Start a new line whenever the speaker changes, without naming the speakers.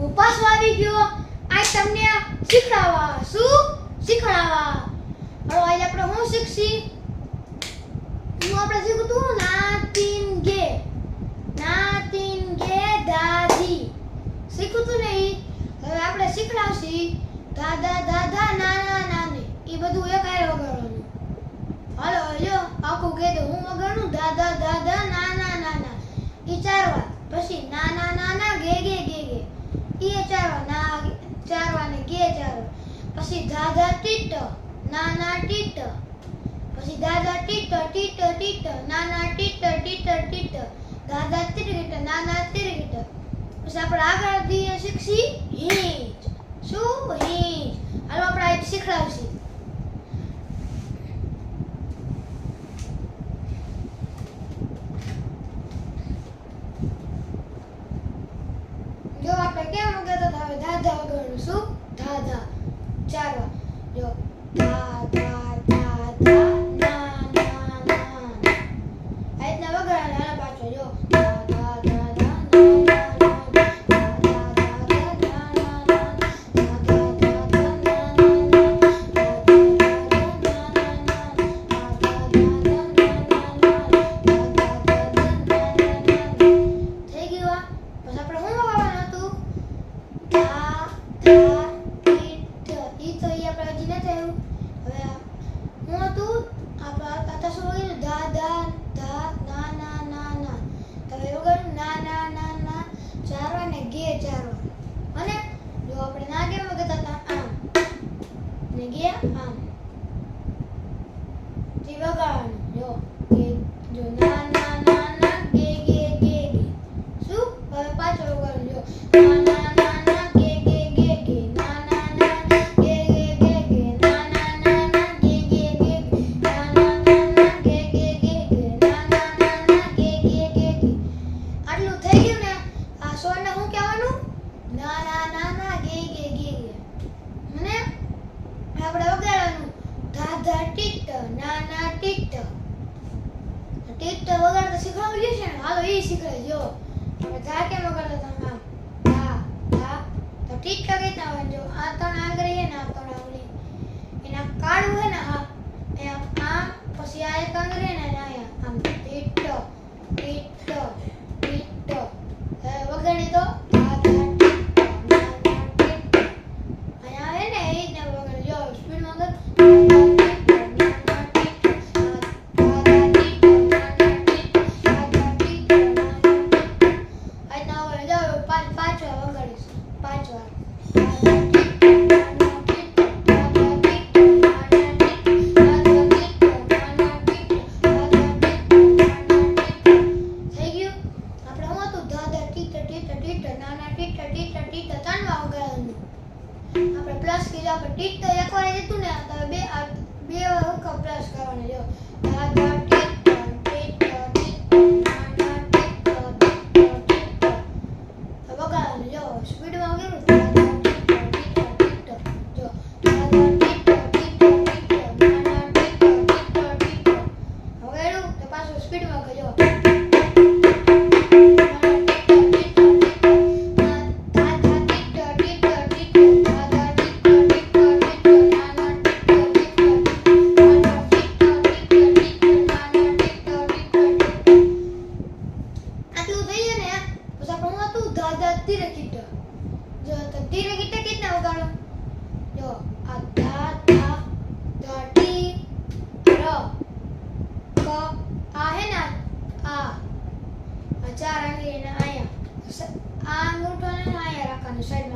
હું પાછો આવી ગયો આ તમને શીખડાવવા શું શીખડાવવા હવે આજે આપણે શું શીખશી હું આપણે શીખું તું નાતિન ગે દાદી શીખું તું ને હવે આપણે શીખડાવશી દાદા દાદા નાના નાની એ બધું એક આરે વગાડવાનું હાલો જો આખું કહે તો હું વગાડું દાદા દાદા નાના નાના ઈ ચાર વાર પછી નાના નાના ગે ગે ગે ગે ઈ ચાર વાર ના ચાર વાર ને ગે ચાર વાર પછી દાદા ટીટ નાના ટીટ પછી દાદા ટીટ ટીટ ટીટ નાના ટીટ ટીટ ટીટ દાદા તીરગીટ નાના તીરગીટ પછી આપણે આગળ દી શીખશી હિંચ શું હિંચ હાલો આપણે આ શીખડાવશી જો આપણે કેમ વગાડતા હતા હવે દાદા વગાડું શું દાદા ચાર વાર જો દાદા દાદા ના ના ના આ રીતના વગાડવાના પાછો જો દાદા દાદા વગાડતા શીખવાડ્યું છે ને હાલો એ શીખવાડે જો આપણે ધા કેમ વગાડતા હતા આમ ધા ધા તો ટીટ કઈ ના હોય જો આ ત્રણ આંગળી હે ને આ ત્રણ આંગળી એના કાળું હે ને આ આમ પછી આ એક આંગળી ને આયા આમ ટીટ ટીટ ટીટ વગાડી તો ધા ધા ટીટ ના ના ટીટ આયા હે ને એ જ ને વગાડી જો સ્પીડ માં વગાડ ટીટ તો એક વાર જતું ને તો બે વખત પ્લસ કરવાનું જો દાદા ટીટ ટીટ ટીટ નાના ટીટ ટીટ ટીટ વગાડવાનું જો સ્પીડમાં વગાડું દાદા ટીટ ટીટ જો દાદા ટીટ ટીટ ટીટ નાના ટીટ ટીટ ટીટ વગાડું તો પાછું સ્પીડમાં કરજો ચાર આંગળી ને આયા આ અંગૂઠો ને આયા રાખવાનું સાઈડ